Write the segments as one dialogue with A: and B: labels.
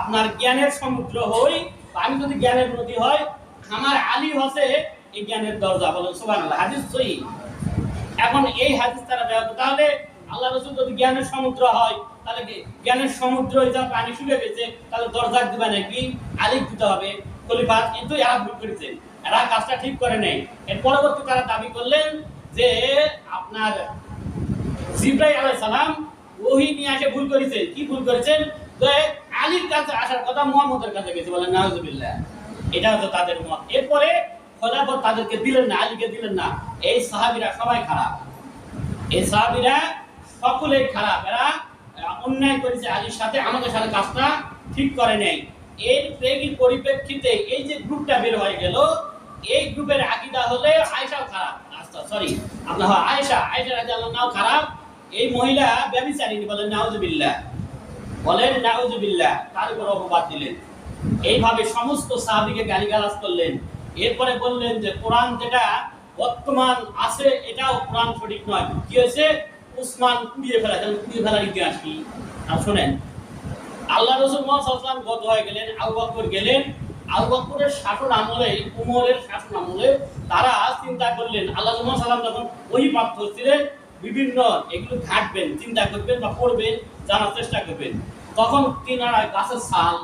A: আপনার জ্ঞানের সমুদ্র হই, আমি যদি জ্ঞানের নদী হয়, আমার আলী হচ্ছে এই জ্ঞানের দরজা। বলেন সুবহানাল্লাহ। হাদিস সহিহ। এখন এই হাদিস তারা ব্যবহার, তাহলে আল্লাহ রাসূল যদি জ্ঞানের সমুদ্র হয়, তাহলে জ্ঞানের সমুদ্র যা পানি শুকিয়ে গেছে, তাহলে দরজা দিবে নাকি? আলী দিতে হবে, খলিফা। কিন্তু এরা ভুল করেছে, এরা কাজটা ঠিক করে নেই। এর পরবর্তী তারা দাবি করলেন যে আপনার জিবরাইল আলাইহিস সালাম ওহী নিয়ে এসে ভুল করেছেন। কি ভুল করেছেন? যে আলীর কাছে আসার কথা মুহাম্মদের কাছে গেছে। বলেন নাউজুবিল্লাহ। এটা হচ্ছে তাদের মত। এরপরে খলিফা তাদেরকে দিলেন না, আলীকে দিলেন না। এই সাহাবীরা সবাই খারাপ, এই সাহাবীরা সকলেই খারাপ। এরা অন্যায় করেছে আলীর সাথে, আমাদের সাথে কাজটা ঠিক করে নেই। এর পরিপ্রেক্ষিতে এই যে গ্রুপটা বের হয়ে গেল, এই গ্রুপের আকীদা হলে আয়েশাও খারাপ। সরি, আপনার আয়েশা রাদিয়াল্লাহু আনহা খারাপ। এই মহিলা ব্যভিচারিণী। বলেন নাউজুবিল্লাহ, বলেন নাউজুবিল্লাহ। তার উপর অপবাদ দিলেন, এইভাবে সমস্ত সাহাবীকে গালিগালাজ করলেন। এরপরে বললেন যে কোরআন যেটা বর্তমান আছে এটাও কোরআন সঠিক নয়। কি হয়েছে? উসমান পুড়িয়ে ফেলা। পুড়িয়ে ফেলার ইতিহাস কি? আর শোনেন, আল্লাহ রাসূল মুহাম্মদ সাল্লাল্লাহু আলাইহি ওয়াসাল্লাম গত হয়ে গেলেন, আবু বকর গেলেন। আবু বকরের শাসন আমলে, উমরের শাসন আমলে তারা চিন্তা করলেন, আল্লাহ রাসূল মুহাম্মদ সাল্লাল্লাহু আলাইহি ওয়াসাল্লাম যখন ওহী প্রাপ্ত হচ্ছিলেন, বিভিন্ন এগুলো ঘাটবেন, চিন্তা করবেন বা পড়বেন, জানার চেষ্টা করবেন। তখন তিনারা গাছের ছাল,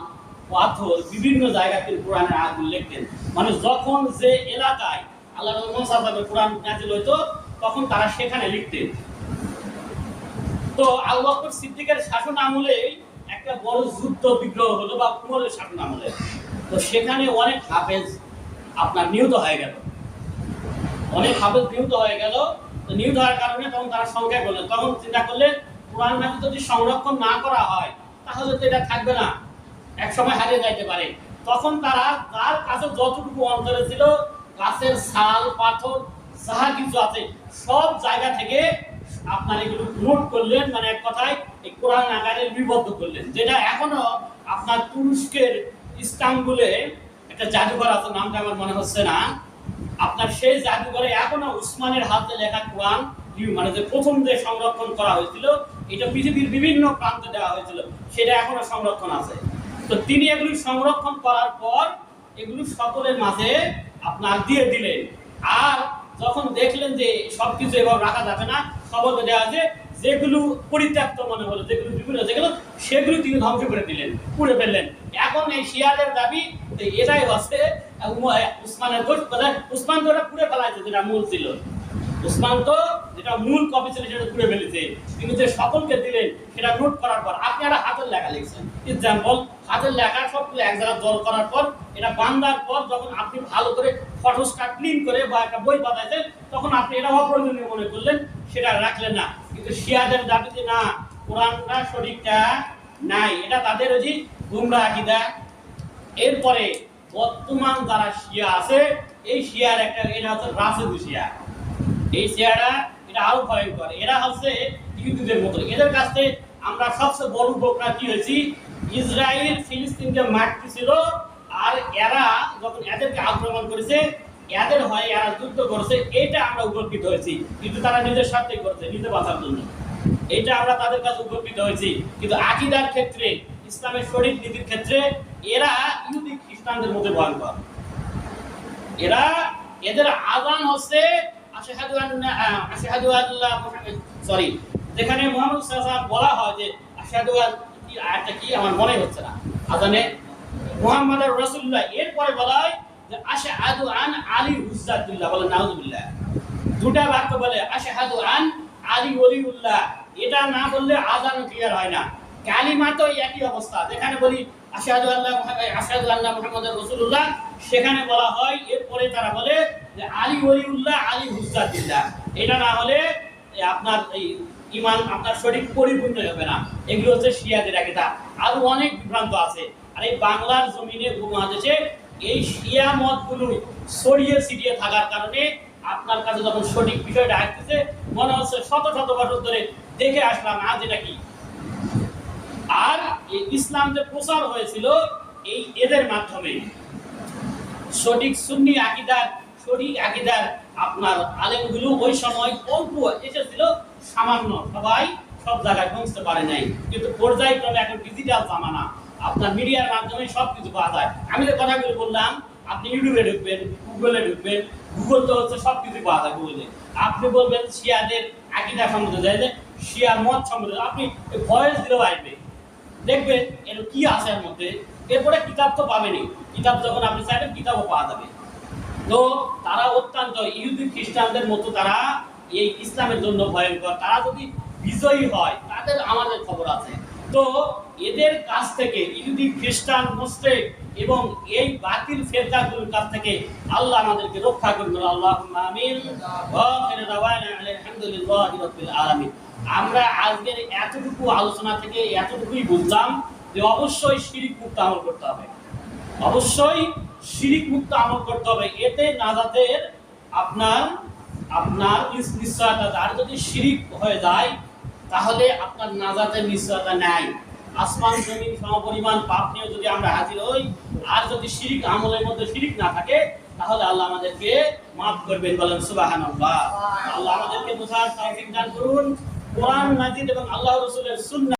A: পাথর, বিভিন্ন জায়গাতে কোরআনের আয়াতগুলো লিখতেন। মানে যখন যে এলাকায় আল্লাহ রাসূল মুহাম্মদ সাল্লাল্লাহু আলাইহি ওয়াসাল্লামের কোরআন নাযিল হতো, তখন তারা সেখানে লিখতেন। তো আবু বকর সিদ্দিকের শাসন আমলে একটা বড় যুদ্ধ বিগ্রহ হলো, বা উমরের শাসন আমলে। তো সেখানে অনেক হাফেজ আপনার নিহত হয়ে গেল, অনেক হাফেজ নিহত হয়ে গেল। তো নিহত হওয়ার কারণে তখন তারা সংখ্যায় বললেন, তখন চিন্তা করলেন কোরআন মাজিদ যদি সংরক্ষণ না করা হয়, তাহলে তো এটা থাকবে না, এক সময় হারিয়ে যাইতে পারে। তখন তারা তার কাছে যতটুকু অন্তরে ছিল, গাছের ছাল, পাথর, যাহা কিছু আছে, সব জায়গা থেকে আপনার এগুলো নোট করলেন। মানে এক কথায় এই কোরআন আকারে লিপিবদ্ধ করলেন, যেটা এখনো আপনার তুরস্কের ইস্তানবুলে একটা জাদুঘর আছে, নামটা আমার মনে হচ্ছে না। আপনার সেই জাদুঘরে এখনো উসমানের হাতে লেখা কোরআন, মানে যে প্রথম যে সংরক্ষণ করা হয়েছিল, এটা পৃথিবীর বিভিন্ন প্রান্তে দেওয়া হয়েছিল, সেটা এখনো সংরক্ষণ আছে। তো তিনি এগুলি সংরক্ষণ করার পর এগুলো সকলের মাঝে আপনার দিয়ে দিলেন। আর যখন দেখলেন যে সবকিছু এভাবে রাখা যাবে না, সবাইকে দেওয়া আছে, যেগুলো পরিত্যক্ত মনে হলো, যেগুলো বিভিন্ন যেগুলো, সেগুলো তিনি ধ্বংস করে দিলেন, পুড়ে ফেললেন। এখন এই শিয়াদের দাবি এটাই হচ্ছে উসমানের দোষ। উসমান তো ওটা পুড়ে ফেলাইছে, যেটা মূল ছিল। উসমান তো যেটা মূল কপি ছিল সেটা পুড়ে ফেলেছে। তিনি যে সকলকে দিলেন সেটা নোট করার পর, আপনারা হাতের লেখা লিখছেন, এক্সাম্পল হাতের লেখা সবগুলো এক জায়গায় জড়ো করার পর, এটা বান্ধার পর যখন আপনি ভালো করে ফটোস্টাট ক্লিন করে বা একটা বই বানাইছেন, তখন আপনি এটা অপ্রয়োজনীয় মনে করলেন, সেটা রাখলেন না। কিন্তু শিয়াদের দাবিতে না, কোরআনটা সঠিকটা নাই, এটা তাদের ওই যে গুমরা আকীদা। এরপরে বর্তমান যারা শিয়া আছে, এই শিয়ার একটা, এটা হচ্ছে রাশিদু শিয়া। এই শিয়ারা এটা আরো ভয়ঙ্কর। এরা হচ্ছে ইহুদিদের মতো। এদের কাছে আমরা সবচেয়ে বড় উপকার কি হয়েছি, ইসরায়েল ফিলিস্তিনকে মারতেছিল, আর এরা যখন এদেরকে আক্রমণ করেছে, এদের হয়ে এরা যুদ্ধ করেছে, এটা আমরা উপকৃত হয়েছি। কিন্তু তারা নিজের স্বার্থে করছে, নিজে বাঁচার জন্য। এটা আমরা তাদের কাছে উপকৃত হয়েছি। কিন্তু আকীদার ক্ষেত্রে, ইসলামের শরীয়ত নীতির ক্ষেত্রে এরা ইহুদি খ্রিস্টানদের মধ্যে ভয়ঙ্কর। এদের আযান হচ্ছে আশহাদু আল্লাহ সরি, যেখানে মুহাম্মদ সাল্লাল্লাহু আলাইহি ওয়াসাল্লাম বলা হয় যে আশহাদু কি আয়াতটা কি আমার মনে হচ্ছে না, আযানে মুহাম্মাদুর রাসূলুল্লাহ, এরপরে বলা হয় যে আশহাদু আন আলী হুজ্জাতুল্লাহ। বলেন নাউজুবিল্লাহ। দুটা বাক্য বলে আশহাদু আন আলী ওলিউল্লাহ, এটা না বললে আযান ক্লিয়ার হয় না। কালিমা তো একই অবস্থা, যেখানে বলি আশহাদু আন্না মুহাম্মাদুর রাসূলুল্লাহ, সেখানে বলা হয়, এরপরে তারা বলে যে আলী ওলিউল্লাহ, আলী হুজ্জাতুল্লাহ। এটা না হলে আপনার এই ঈমান আপনার সঠিক পরিপূর্ণ হবে না। এগুলো হচ্ছে শিয়াদের আকীদা। আরো অনেক বিভ্রান্ত আছে। আর এই বাংলার জমিনে, উপমহাদেশে এই শিয়া মতগুলো ছড়িয়ে ছিটিয়ে থাকার কারণে আপনার কাছে যখন সঠিক বিষয়টা আসতেছে, মনে হচ্ছে শত শত বছর ধরে দেখে আসলাম আজ এটা কি। আর এই ইসলাম যে প্রচার হয়েছিল এই এদের মাধ্যমে, সঠিক সুন্নি আকীদার, সঠিক আকীদার আপনার আলেমগুলো ওই সময় অল্প এসেছিল, সামান্য, সবাই সব জায়গায় পৌঁছতে পারে নাই। কিন্তু পর্যায়ক্রমে এখন ডিজিটাল জামানা, আপনার মিডিয়ার মাধ্যমে সবকিছু পাওয়া যায়। আমি যে কথাগুলো বললাম, আপনি ইউটিউবে ঢুকবেন, গুগলে ঢুকবেন, গুগল তো হচ্ছে সবকিছু পাওয়া যায় গুগলে। আপনি বলবেন শিয়াদের আকীদা সম্বন্ধে, যায় যে শিয়া মত সম্বন্ধে, আপনি ভয়েস দিলেও আসবে, দেখবেন এর কি আছে এর মধ্যে। এরপরে কিতাব তো পাবেনই, কিতাব যখন আপনি চাইবেন কিতাবও পাওয়া যাবে। তো তারা অত্যন্ত ইহুদি খ্রিস্টানদের মতো তারা এই ইসলামের জন্য ভয়ঙ্কর। তারা যদি বিজয়ী হয় তাদের আমাদের খবর আছে। তো এদের কাছ থেকে, ইহুদি খ্রিস্টান মুশরিক এবং এই বাতিল ফিরকাগুলোর কাছ থেকে আল্লাহ আমাদেরকে রক্ষা করুন। আল্লাহুম্মা আমিন। ওয়া আখিরু দাওয়ানা আলহামদুলিল্লাহি রাব্বিল আলামিন। আমরা আজকের এতটুকু আলোচনা থেকে এতটুকুই বুঝলাম যে অবশ্যই শিরক মুক্ত আমল করতে হবে, অবশ্যই শিরক মুক্ত আমল করতে হবে। এতে নাজাতের আপনার নিশ্চয়তা। আর যদি শিরক হয়ে যায় তাহলে আপনার নাজাতের নিশ্চয়তা নাই। আসমান জমিন সমপরিমাণ পাপ নিয়ে যদি আমরা হাজির হই, আর যদি শিরক আমলের মধ্যে শিরক না থাকে, তাহলে আল্লাহ আমাদেরকে মাফ করবেন। বলেন সুবহানাল্লাহ। আল্লাহ আমাদেরকে বুঝার তৌফিক দান করুন। কোরআন মাজিদ এবং আল্লাহ রাসূলের সুন্নাহ